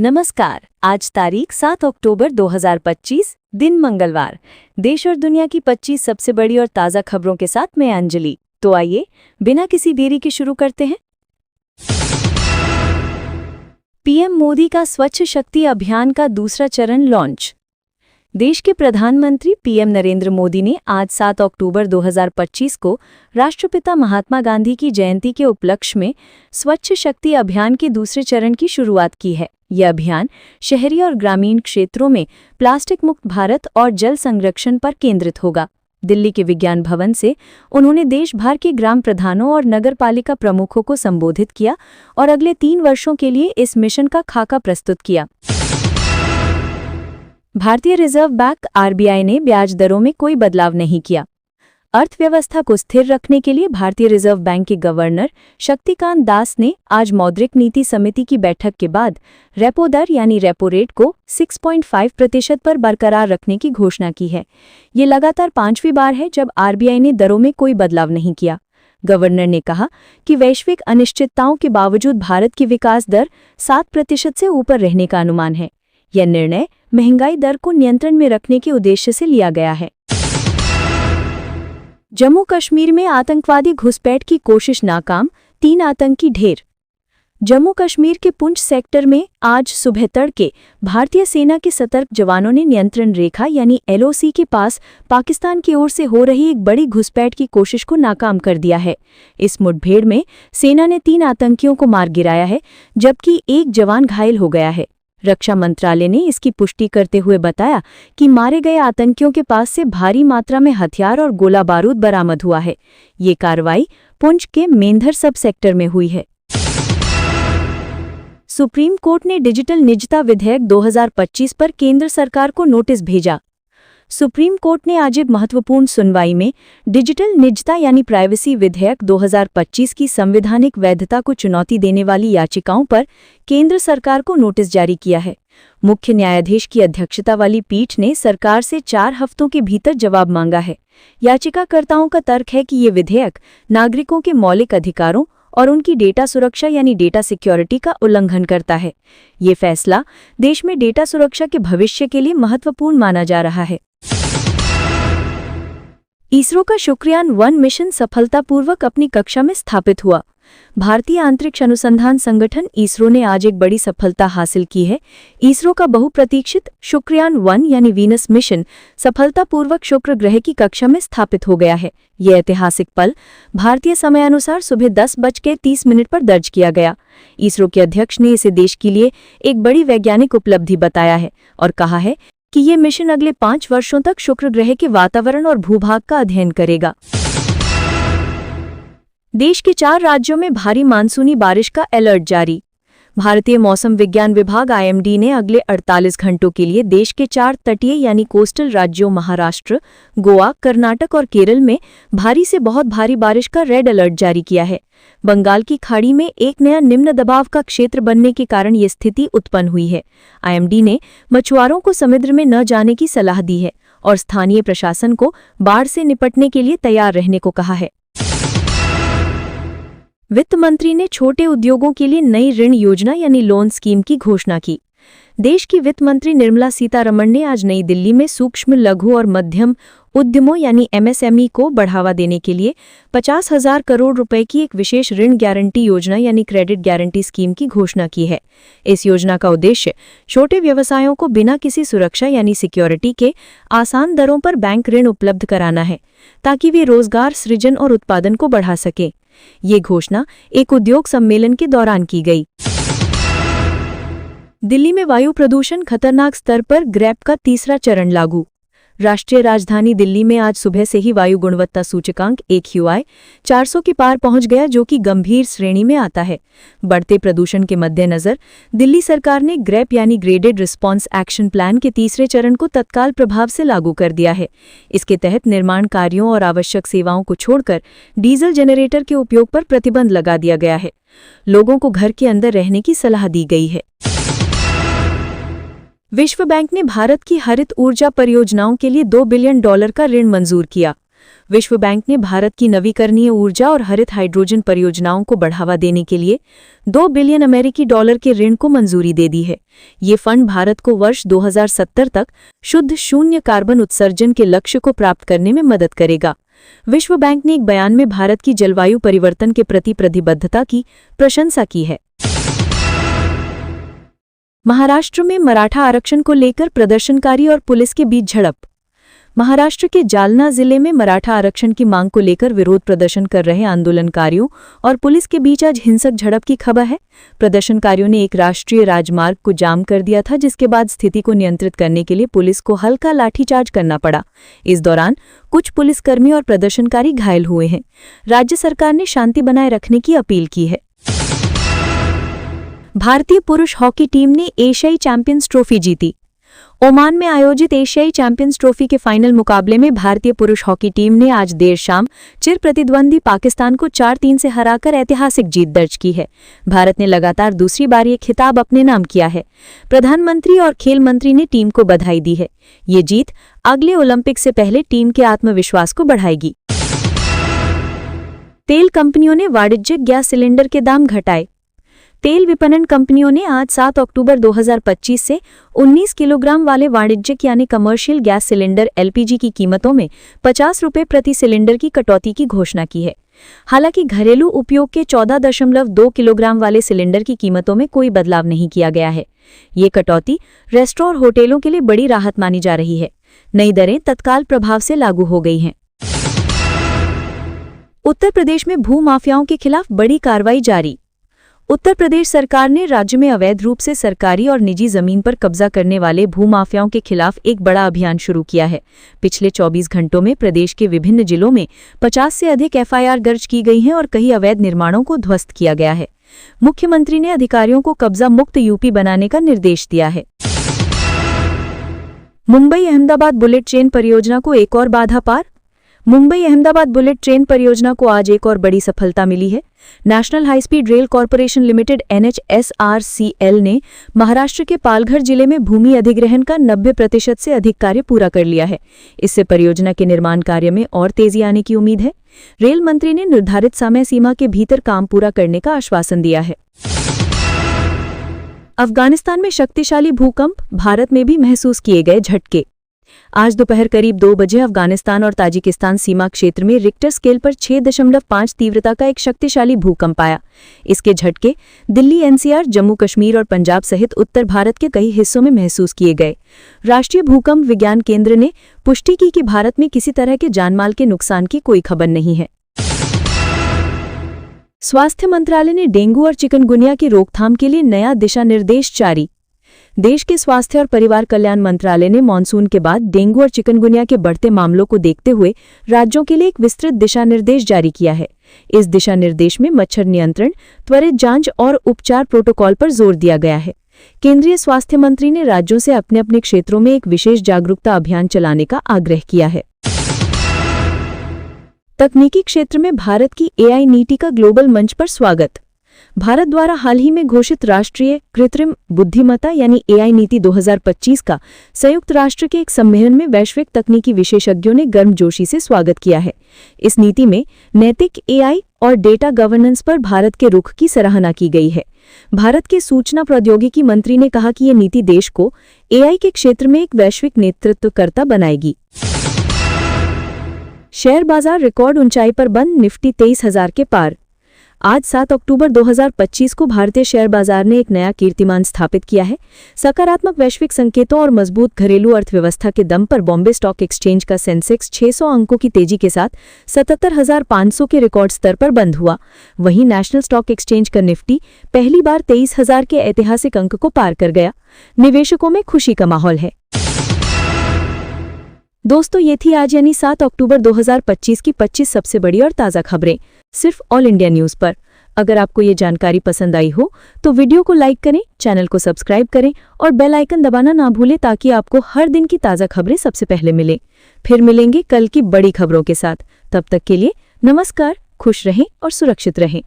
नमस्कार। आज तारीख 7 अक्टूबर 2025, दिन मंगलवार। देश और दुनिया की 25 सबसे बड़ी और ताज़ा खबरों के साथ मैं अंजलि। तो आइए बिना किसी देरी के शुरू करते हैं। पीएम मोदी का स्वच्छ शक्ति अभियान का दूसरा चरण लॉन्च। देश के प्रधानमंत्री पीएम नरेंद्र मोदी ने आज 7 अक्टूबर 2025 को राष्ट्रपिता महात्मा गांधी की जयंती के उपलक्ष्य में स्वच्छ शक्ति अभियान के दूसरे चरण की शुरुआत की है। यह अभियान शहरी और ग्रामीण क्षेत्रों में प्लास्टिक मुक्त भारत और जल संरक्षण पर केंद्रित होगा। दिल्ली के विज्ञान भवन से उन्होंने देश भर के ग्राम प्रधानों और नगरपालिका प्रमुखों को संबोधित किया और अगले 3 वर्षों के लिए इस मिशन का खाका प्रस्तुत किया। भारतीय रिजर्व बैंक आरबीआई ने ब्याज दरों में कोई बदलाव नहीं किया। अर्थव्यवस्था को स्थिर रखने के लिए भारतीय रिजर्व बैंक के गवर्नर शक्तिकांत दास ने आज मौद्रिक नीति समिति की बैठक के बाद रेपो दर यानी रेपो रेट को 6.5% पर बरकरार रखने की घोषणा की है। ये लगातार 5वीं बार है जब आरबीआई ने दरों में कोई बदलाव नहीं किया। गवर्नर ने कहा कि वैश्विक अनिश्चितताओं के बावजूद भारत की विकास दर 7% से ऊपर रहने का अनुमान है। यह निर्णय महंगाई दर को नियंत्रण में रखने के उद्देश्य से लिया गया है। जम्मू कश्मीर में आतंकवादी घुसपैठ की कोशिश नाकाम, 3 आतंकी ढेर। जम्मू कश्मीर के पुंछ सेक्टर में आज सुबह तड़के भारतीय सेना के सतर्क जवानों ने नियंत्रण रेखा यानी एलओसी के पास पाकिस्तान की ओर से हो रही एक बड़ी घुसपैठ की कोशिश को नाकाम कर दिया है। इस मुठभेड़ में सेना ने 3 आतंकियों को मार गिराया है, जबकि एक जवान घायल हो गया है। रक्षा मंत्रालय ने इसकी पुष्टि करते हुए बताया कि मारे गए आतंकियों के पास से भारी मात्रा में हथियार और गोला बारूद बरामद हुआ है। ये कार्रवाई पुंछ के मेंधर सब सेक्टर में हुई है। सुप्रीम कोर्ट ने डिजिटल निजता विधेयक 2025 पर केंद्र सरकार को नोटिस भेजा। सुप्रीम कोर्ट ने आज एक महत्वपूर्ण सुनवाई में डिजिटल निजता यानी प्राइवेसी विधेयक 2025 की संवैधानिक वैधता को चुनौती देने वाली याचिकाओं पर केंद्र सरकार को नोटिस जारी किया है। मुख्य न्यायाधीश की अध्यक्षता वाली पीठ ने सरकार से 4 हफ्तों के भीतर जवाब मांगा है। याचिकाकर्ताओं का तर्क है कि ये विधेयक नागरिकों के मौलिक अधिकारों और उनकी डेटा सुरक्षा यानी डेटा सिक्योरिटी का उल्लंघन करता है। ये फैसला देश में डेटा सुरक्षा के भविष्य के लिए महत्वपूर्ण माना जा रहा है। इसरो का शुक्रयान 1 मिशन सफलतापूर्वक अपनी कक्षा में स्थापित हुआ। भारतीय अंतरिक्ष अनुसंधान संगठन इसरो ने आज एक बड़ी सफलता हासिल की है। इसरो का बहुप्रतीक्षित शुक्रयान 1 यानी वीनस मिशन सफलतापूर्वक शुक्र ग्रह की कक्षा में स्थापित हो गया है। यह ऐतिहासिक पल भारतीय समयानुसार सुबह 10:30 पर दर्ज किया गया। इसरो के अध्यक्ष ने इसे देश के लिए एक बड़ी वैज्ञानिक उपलब्धि बताया है और कहा है कि ये मिशन अगले 5 वर्षों तक शुक्र ग्रह के वातावरण और भूभाग का अध्ययन करेगा। देश के 4 राज्यों में भारी मानसूनी बारिश का अलर्ट जारी। भारतीय मौसम विज्ञान विभाग आईएमडी ने अगले 48 घंटों के लिए देश के 4 तटीय यानी कोस्टल राज्यों महाराष्ट्र, गोवा, कर्नाटक और केरल में भारी से बहुत भारी बारिश का रेड अलर्ट जारी किया है। बंगाल की खाड़ी में एक नया निम्न दबाव का क्षेत्र बनने के कारण ये स्थिति उत्पन्न हुई है। आईएमडी ने मछुआरों को समुद्र में न जाने की सलाह दी है और स्थानीय प्रशासन को बाढ़ से निपटने के लिए तैयार रहने को कहा है। वित्त मंत्री ने छोटे उद्योगों के लिए नई ऋण योजना यानी लोन स्कीम की घोषणा की। देश की वित्त मंत्री निर्मला सीतारमण ने आज नई दिल्ली में सूक्ष्म, लघु और मध्यम उद्यमों यानी एमएसएमई को बढ़ावा देने के लिए 50,000 करोड़ रुपए की एक विशेष ऋण गारंटी योजना यानी क्रेडिट गारंटी स्कीम की घोषणा की है। इस योजना का उद्देश्य छोटे व्यवसायों को बिना किसी सुरक्षा यानी सिक्योरिटी के आसान दरों पर बैंक ऋण उपलब्ध कराना है, ताकि वे रोजगार सृजन और उत्पादन को बढ़ा सकें। ये घोषणा एक उद्योग सम्मेलन के दौरान की गई। दिल्ली में वायु प्रदूषण खतरनाक स्तर पर ग्रेप का तीसरा चरण लागू। राष्ट्रीय राजधानी दिल्ली में आज सुबह से ही वायु गुणवत्ता सूचकांक AQI 400 के पार पहुंच गया, जो कि गंभीर श्रेणी में आता है। बढ़ते प्रदूषण के मद्देनजर दिल्ली सरकार ने ग्रेप यानी ग्रेडेड रिस्पॉन्स एक्शन प्लान के तीसरे चरण को तत्काल प्रभाव से लागू कर दिया है। इसके तहत निर्माण कार्यों और आवश्यक सेवाओं को छोड़कर डीजल जनरेटर के उपयोग पर प्रतिबंध लगा दिया गया है। लोगों को घर के अंदर रहने की सलाह दी गई है। विश्व बैंक ने भारत की हरित ऊर्जा परियोजनाओं के लिए $2 बिलियन का ऋण मंजूर किया। विश्व बैंक ने भारत की नवीकरणीय ऊर्जा और हरित हाइड्रोजन परियोजनाओं को बढ़ावा देने के लिए $2 बिलियन अमेरिकी के ऋण को मंजूरी दे दी है। ये फंड भारत को वर्ष 2070 तक शुद्ध शून्य कार्बन उत्सर्जन के लक्ष्य को प्राप्त करने में मदद करेगा। विश्व बैंक ने एक बयान में भारत की जलवायु परिवर्तन के प्रति प्रतिबद्धता की प्रशंसा की है। महाराष्ट्र में मराठा आरक्षण को लेकर प्रदर्शनकारी और पुलिस के बीच झड़प। महाराष्ट्र के जालना जिले में मराठा आरक्षण की मांग को लेकर विरोध प्रदर्शन कर रहे आंदोलनकारियों और पुलिस के बीच आज हिंसक झड़प की खबर है। प्रदर्शनकारियों ने एक राष्ट्रीय राजमार्ग को जाम कर दिया था, जिसके बाद स्थिति को नियंत्रित करने के लिए पुलिस को हल्का लाठीचार्ज करना पड़ा। इस दौरान कुछ पुलिसकर्मी और प्रदर्शनकारी घायल हुए हैं। राज्य सरकार ने शांति बनाए रखने की अपील की है। भारतीय पुरुष हॉकी टीम ने एशियाई चैंपियंस ट्रॉफी जीती। ओमान में आयोजित एशियाई चैंपियंस ट्रॉफी के फाइनल मुकाबले में भारतीय पुरुष हॉकी टीम ने आज देर शाम चिर प्रतिद्वंदी पाकिस्तान को 4-3 से हराकर ऐतिहासिक जीत दर्ज की है। भारत ने लगातार दूसरी बार ये खिताब अपने नाम किया है। प्रधानमंत्री और खेल मंत्री ने टीम को बधाई दी है। ये जीत अगले ओलंपिक से पहले टीम के आत्मविश्वास को बढ़ाएगी। तेल कंपनियों ने वाणिज्यिक गैस सिलेंडर के दाम घटाए। तेल विपणन कंपनियों ने आज 7 अक्टूबर 2025 से 19 किलोग्राम वाले वाणिज्यिक यानी कमर्शियल गैस सिलेंडर एलपीजी की कीमतों में 50 रुपये प्रति सिलेंडर की कटौती की घोषणा की है। हालांकि घरेलू उपयोग के 14.2 किलोग्राम वाले सिलेंडर की कीमतों में कोई बदलाव नहीं किया गया है। ये कटौती रेस्टोरेंट और होटलों के लिए बड़ी राहत मानी जा रही है। नई दरें तत्काल प्रभाव से लागू हो गई हैं। उत्तर प्रदेश में भूमाफियाओं के खिलाफ बड़ी कार्रवाई जारी। उत्तर प्रदेश सरकार ने राज्य में अवैध रूप से सरकारी और निजी जमीन पर कब्जा करने वाले भूमाफियाओं के खिलाफ एक बड़ा अभियान शुरू किया है। पिछले 24 घंटों में प्रदेश के विभिन्न जिलों में 50 से अधिक एफआईआर दर्ज की गई हैं और कई अवैध निर्माणों को ध्वस्त किया गया है। मुख्यमंत्री ने अधिकारियों को कब्जा मुक्त यूपी बनाने का निर्देश दिया है। मुंबई अहमदाबाद बुलेट ट्रेन परियोजना को एक और बाधा पार। मुंबई अहमदाबाद बुलेट ट्रेन परियोजना को आज एक और बड़ी सफलता मिली है। National high speed rail corporation limited NHSRCL ने महाराष्ट्र के पालघर जिले में भूमि अधिग्रहण का 90% से अधिक कार्य पूरा कर लिया है। इससे परियोजना के निर्माण कार्य में और तेजी आने की उम्मीद है। रेल मंत्री ने निर्धारित समय सीमा के भीतर काम पूरा करने का आश्वासन दिया है। अफगानिस्तान में शक्तिशाली भूकंप, भारत में भी महसूस किए गए झटके। आज दोपहर करीब 2 बजे अफगानिस्तान और ताजिकिस्तान सीमा क्षेत्र में रिक्टर स्केल पर 6.5 तीव्रता का एक शक्तिशाली भूकंप आया। इसके झटके दिल्ली, NCR, जम्मू कश्मीर और पंजाब सहित उत्तर भारत के कई हिस्सों में महसूस किए गए। राष्ट्रीय भूकंप विज्ञान केंद्र ने पुष्टि की कि भारत में किसी तरह के जानमाल के नुकसान की कोई खबर नहीं है। स्वास्थ्य मंत्रालय ने डेंगू और चिकनगुनिया की रोकथाम के लिए नया दिशा निर्देश जारी। देश के स्वास्थ्य और परिवार कल्याण मंत्रालय ने मानसून के बाद डेंगू और चिकनगुनिया के बढ़ते मामलों को देखते हुए राज्यों के लिए एक विस्तृत दिशा निर्देश जारी किया है। इस दिशा निर्देश में मच्छर नियंत्रण, त्वरित जांच और उपचार प्रोटोकॉल पर जोर दिया गया है। केंद्रीय स्वास्थ्य मंत्री ने राज्यों से अपने अपने क्षेत्रों में एक विशेष जागरूकता अभियान चलाने का आग्रह किया है। तकनीकी क्षेत्र में भारत की AI नीति का ग्लोबल मंच पर स्वागत। भारत द्वारा हाल ही में घोषित राष्ट्रीय कृत्रिम बुद्धिमत्ता यानी AI नीति 2025 का संयुक्त राष्ट्र के एक सम्मेलन में वैश्विक तकनीकी विशेषज्ञों ने गर्मजोशी से स्वागत किया है। इस नीति में नैतिक AI और डेटा गवर्नेंस पर भारत के रुख की सराहना की गई है। भारत के सूचना प्रौद्योगिकी मंत्री ने कहा कि ये नीति देश को AI के क्षेत्र में एक वैश्विक नेतृत्वकर्ता बनाएगी। शेयर बाजार रिकॉर्ड ऊंचाई पर बंद, निफ्टी 23,000 के पार। आज 7 अक्टूबर 2025 को भारतीय शेयर बाजार ने एक नया कीर्तिमान स्थापित किया है। सकारात्मक वैश्विक संकेतों और मजबूत घरेलू अर्थव्यवस्था के दम पर बॉम्बे स्टॉक एक्सचेंज का सेंसेक्स 600 अंकों की तेजी के साथ 77,500 के रिकॉर्ड स्तर पर बंद हुआ। वहीं नेशनल स्टॉक एक्सचेंज का निफ्टी पहली बार 23,000 के ऐतिहासिक अंक को पार कर गया। निवेशकों में खुशी का माहौल है। दोस्तों, ये थी आज यानी 7 अक्टूबर 2025 की 25 सबसे बड़ी और ताज़ा खबरें सिर्फ ऑल इंडिया न्यूज़ पर। अगर आपको ये जानकारी पसंद आई हो तो वीडियो को लाइक करें, चैनल को सब्सक्राइब करें और बेल आइकन दबाना ना भूलें ताकि आपको हर दिन की ताज़ा खबरें सबसे पहले मिलें। फिर मिलेंगे कल की बड़ी खबरों के साथ। तब तक के लिए नमस्कार, खुश रहें और सुरक्षित रहें।